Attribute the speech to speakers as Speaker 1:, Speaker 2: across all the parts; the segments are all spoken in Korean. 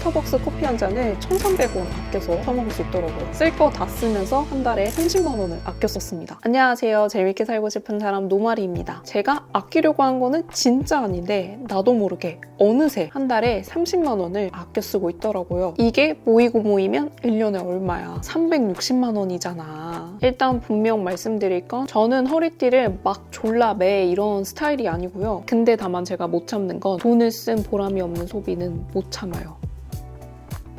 Speaker 1: 스타벅스 커피 한 잔을 1,300원 아껴서 사먹을 수 있더라고요. 쓸 거 다 쓰면서 한 달에 30만 원을 아껴 썼습니다. 안녕하세요. 재밌게 살고 싶은 사람 노마리입니다. 제가 아끼려고 한 거는 진짜 아닌데 나도 모르게 어느새 한 달에 30만 원을 아껴 쓰고 있더라고요. 이게 모이고 모이면 1년에 얼마야? 360만 원이잖아. 일단 분명 말씀드릴 건 저는 허리띠를 막 졸라 매 이런 스타일이 아니고요. 근데 다만 제가 못 참는 건 돈을 쓴 보람이 없는 소비는 못 참아요.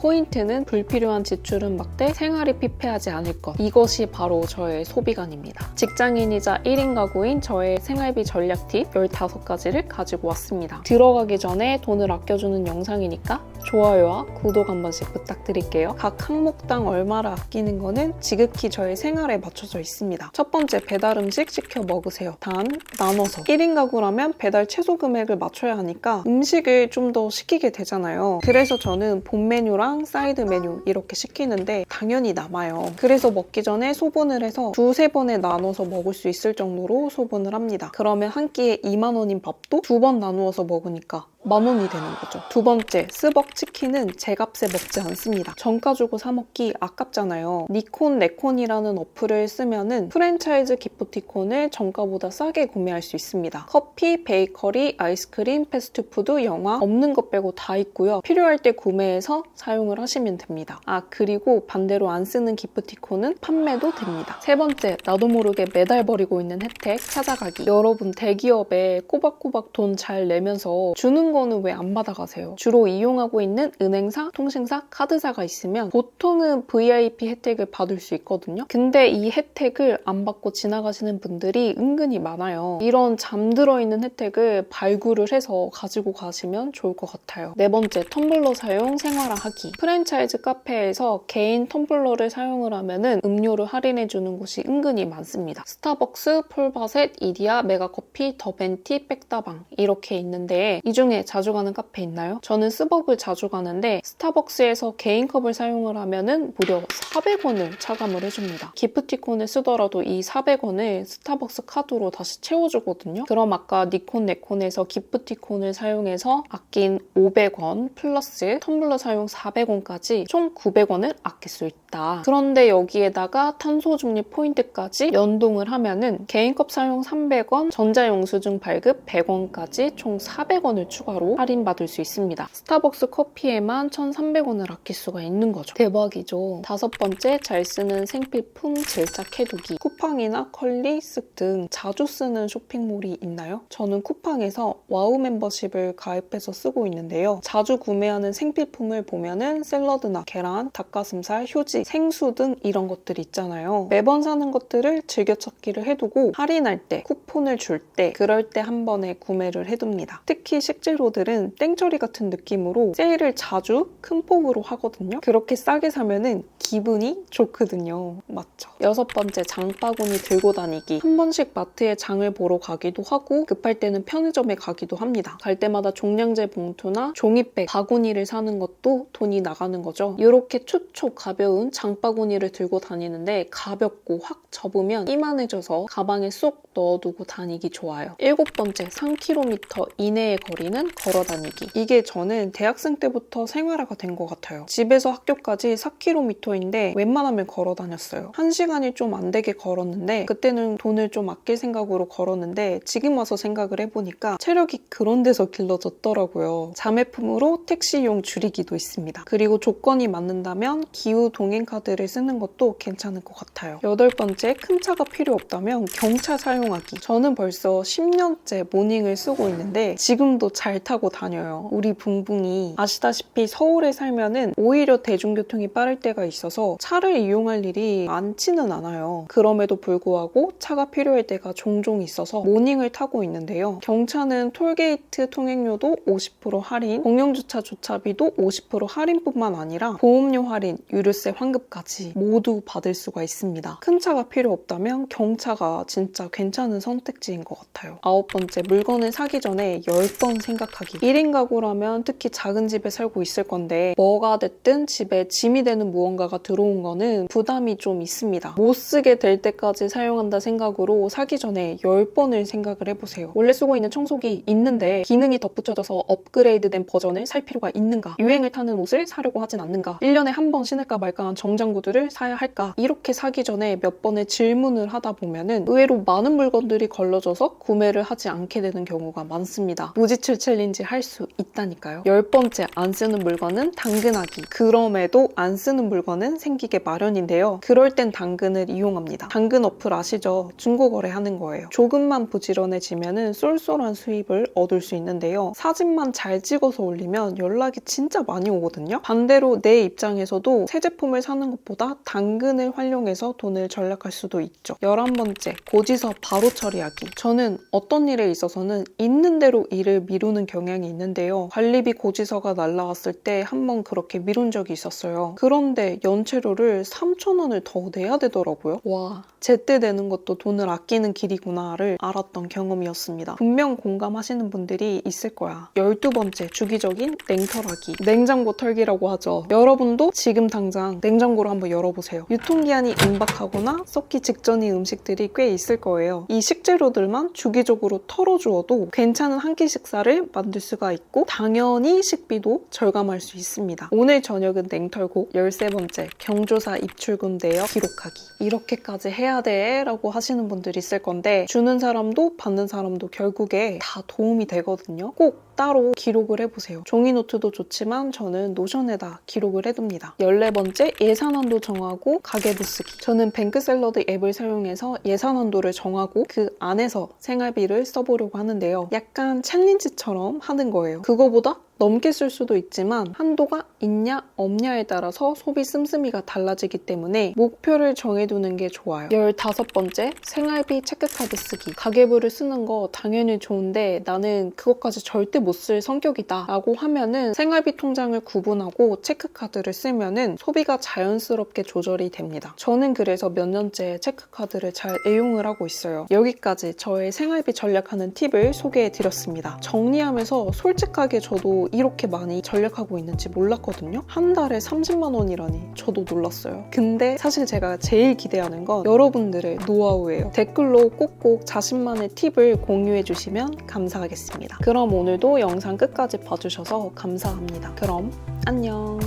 Speaker 1: 포인트는 불필요한 지출은 막대, 생활이 피폐하지 않을 것. 이것이 바로 저의 소비관입니다. 직장인이자 1인 가구인 저의 생활비 전략 팁 15가지를 가지고 왔습니다. 들어가기 전에 돈을 아껴주는 영상이니까 좋아요와 구독 한 번씩 부탁드릴게요. 각 항목당 얼마를 아끼는 거는 지극히 저의 생활에 맞춰져 있습니다. 첫 번째, 배달 음식 시켜 먹으세요. 단, 나눠서. 1인 가구라면 배달 최소 금액을 맞춰야 하니까 음식을 좀 더 시키게 되잖아요. 그래서 저는 본 메뉴랑 사이드 메뉴 이렇게 시키는데 당연히 남아요. 그래서 먹기 전에 소분을 해서 두세 번에 나눠서 먹을 수 있을 정도로 소분을 합니다. 그러면 한 끼에 2만 원인 밥도 2번 나누어서 먹으니까 10,000원이 되는 거죠. 두 번째, 스벅 치킨은 제 값에 먹지 않습니다. 정가 주고 사 먹기 아깝잖아요. 니콘, 네콘이라는 어플을 쓰면은 프랜차이즈 기프티콘을 정가보다 싸게 구매할 수 있습니다. 커피, 베이커리, 아이스크림, 패스트푸드, 영화 없는 것 빼고 다 있고요. 필요할 때 구매해서 사용을 하시면 됩니다. 그리고 반대로 안 쓰는 기프티콘은 판매도 됩니다. 세 번째, 나도 모르게 매달 버리고 있는 혜택 찾아가기. 여러분 대기업에 꼬박꼬박 돈 잘 내면서 주는 거는 왜 안 받아가세요? 주로 이용하고 있는 은행사, 통신사, 카드사가 있으면 보통은 VIP 혜택을 받을 수 있거든요. 근데 이 혜택을 안 받고 지나가시는 분들이 은근히 많아요. 이런 잠들어 있는 혜택을 발굴을 해서 가지고 가시면 좋을 것 같아요. 네 번째, 텀블러 사용 생활화하기. 프랜차이즈 카페에서 개인 텀블러를 사용을 하면은 음료를 할인해주는 곳이 은근히 많습니다. 스타벅스, 폴바셋, 이디야, 메가커피, 더벤티, 백다방 이렇게 있는데 이 중에 자주 가는 카페 있나요? 저는 스벅을 자주 가는데 스타벅스에서 개인컵을 사용을 하면은 무려 400원을 차감을 해줍니다. 기프티콘을 쓰더라도 이 400원을 스타벅스 카드로 다시 채워주거든요. 그럼 아까 니콘, 네콘에서 기프티콘을 사용해서 아낀 500원 플러스 텀블러 사용 400원까지 총 900원을 아낄 수 있다. 그런데 여기에다가 탄소중립 포인트까지 연동을 하면은 개인컵 사용 300원, 전자영수증 발급 100원까지 총 400원을 추가로 할인받을 수 있습니다. 스타벅스 커피에만 1,300원을 아낄 수가 있는 거죠. 대박이죠. 다섯 번째, 잘 쓰는 생필품 질착해두기. 쿠팡이나 컬리, 쓱 등 자주 쓰는 쇼핑몰이 있나요? 저는 쿠팡에서 와우 멤버십을 가입해서 쓰고 있는데요. 자주 구매하는 생필품을 보면은 샐러드나 계란, 닭가슴살, 휴지, 생수 등 이런 것들 있잖아요. 매번 사는 것들을 즐겨찾기를 해두고 할인할 때, 쿠폰을 줄 때, 그럴 때 한 번에 구매를 해둡니다. 특히 식재료들은 땡처리 같은 느낌으로 세일을 자주 큰 폭으로 하거든요. 그렇게 싸게 사면은 기분이 좋거든요. 맞죠? 여섯 번째, 장바구니 들고 다니기. 한 번씩 마트에 장을 보러 가기도 하고 급할 때는 편의점에 가기도 합니다. 갈 때마다 종량제 봉투나 종이백, 바구니를 사는 것도 돈이 나가는 거죠. 이렇게 초초 가벼운 장바구니를 들고 다니는데 가볍고 확 접으면 이만해져서 가방에 쏙 넣어두고 다니기 좋아요. 일곱 번째, 3km 이내의 거리는 걸어 다니기. 이게 저는 대학생 때부터 생활화가 된 것 같아요. 집에서 학교까지 4km인데 웬만하면 걸어 다녔어요. 1시간이 좀 안 되게 걸었는데 그때는 돈을 좀 아낄 생각으로 걸었는데 지금 와서 생각을 해보니까 체력이 그런 데서 길러졌더라고요. 자매품으로 택시용 줄이기도 있습니다. 그리고 조건이 맞는다면 기후 동행카드를 쓰는 것도 괜찮을 것 같아요. 여덟 번째, 큰 차가 필요 없다면 경차 사용하기. 저는 벌써 10년째 모닝을 쓰고 있는데 지금도 잘 타고 다녀요. 우리 붕붕이 아시다시피 서울에 살면은 오히려 대중교통이 빠를 때가 있어서 차를 이용할 일이 많지는 않아요. 그럼에도 불구하고 차가 필요할 때가 종종 있어서 모닝을 타고 있는데요. 경차는 톨게이트 통행료도 50% 할인, 공영주차 주차비도 50% 할인뿐만 아니라 보험료 할인, 유류세 상급까지 모두 받을 수가 있습니다. 큰 차가 필요 없다면 경차가 진짜 괜찮은 선택지인 것 같아요. 9번째, 물건을 사기 전에 10번 생각하기. 1인 가구라면 특히 작은 집에 살고 있을 건데 뭐가 됐든 집에 짐이 되는 무언가가 들어온 거는 부담이 좀 있습니다. 못 쓰게 될 때까지 사용한다 생각으로 사기 전에 10번을 생각을 해보세요. 원래 쓰고 있는 청소기 있는데 기능이 덧붙여져서 업그레이드된 버전을 살 필요가 있는가? 유행을 타는 옷을 사려고 하진 않는가? 1년에 한 번 신을까 말까한 정장 구두를 사야 할까? 이렇게 사기 전에 몇 번의 질문을 하다 보면은 의외로 많은 물건들이 걸러져서 구매를 하지 않게 되는 경우가 많습니다. 무지출 챌린지 할 수 있다니까요. 10번째, 안 쓰는 물건은 당근하기. 그럼에도 안 쓰는 물건은 생기게 마련인데요. 그럴 땐 당근을 이용합니다. 당근 어플 아시죠? 중고거래 하는 거예요. 조금만 부지런해지면은 쏠쏠한 수입을 얻을 수 있는데요. 사진만 잘 찍어서 올리면 연락이 진짜 많이 오거든요. 반대로 내 입장에서도 새 제품을 사는 것보다 당근을 활용해서 돈을 절약할 수도 있죠. 11번째, 고지서 바로 처리하기. 저는 어떤 일에 있어서는 있는 대로 일을 미루는 경향이 있는데요. 관리비 고지서가 날라왔을 때 한번 그렇게 미룬 적이 있었어요. 그런데 연체료를 3,000원을 더 내야 되더라고요. 와, 제때 내는 것도 돈을 아끼는 길이구나를 알았던 경험이었습니다. 분명 공감하시는 분들이 있을 거야. 12번째, 주기적인 냉털하기. 냉장고 털기라고 하죠. 여러분도 지금 당장 냉장고를 한번 열어보세요. 유통기한이 임박하거나 썩기 직전인 음식들이 꽤 있을 거예요. 이 식재료들만 주기적으로 털어주어도 괜찮은 한 끼 식사를 만들 수가 있고 당연히 식비도 절감할 수 있습니다. 오늘 저녁은 냉털고 13번째, 경조사 입출금 내역 기록하기. 이렇게까지 해야 돼 라고 하시는 분들이 있을 건데 주는 사람도 받는 사람도 결국에 다 도움이 되거든요. 꼭 따로 기록을 해보세요. 종이 노트도 좋지만 저는 노션에다 기록을 해둡니다. 14번째, 예산한도 정하고 가계부 쓰기. 저는 뱅크샐러드 앱을 사용해서 예산한도를 정하고 그 안에서 생활비를 써보려고 하는데요. 약간 챌린지처럼 하는 거예요. 그거보다 넘게 쓸 수도 있지만 한도가 있냐 없냐에 따라서 소비 씀씀이가 달라지기 때문에 목표를 정해두는 게 좋아요. 15번째, 생활비 체크카드 쓰기. 가계부를 쓰는 거 당연히 좋은데 나는 그것까지 절대 못 쓸 성격이다 라고 하면은 생활비 통장을 구분하고 체크카드를 쓰면은 소비가 자연스럽게 조절이 됩니다. 저는 그래서 몇 년째 체크카드를 잘 애용을 하고 있어요. 여기까지 저의 생활비 전략하는 팁을 소개해드렸습니다. 정리하면서 솔직하게 저도 이렇게 많이 전략하고 있는지 몰랐거든요. 한 달에 30만 원이라니 저도 놀랐어요. 근데 사실 제가 제일 기대하는 건 여러분들의 노하우예요. 댓글로 꼭꼭 자신만의 팁을 공유해 주시면 감사하겠습니다. 그럼 오늘도 영상 끝까지 봐주셔서 감사합니다. 그럼 안녕.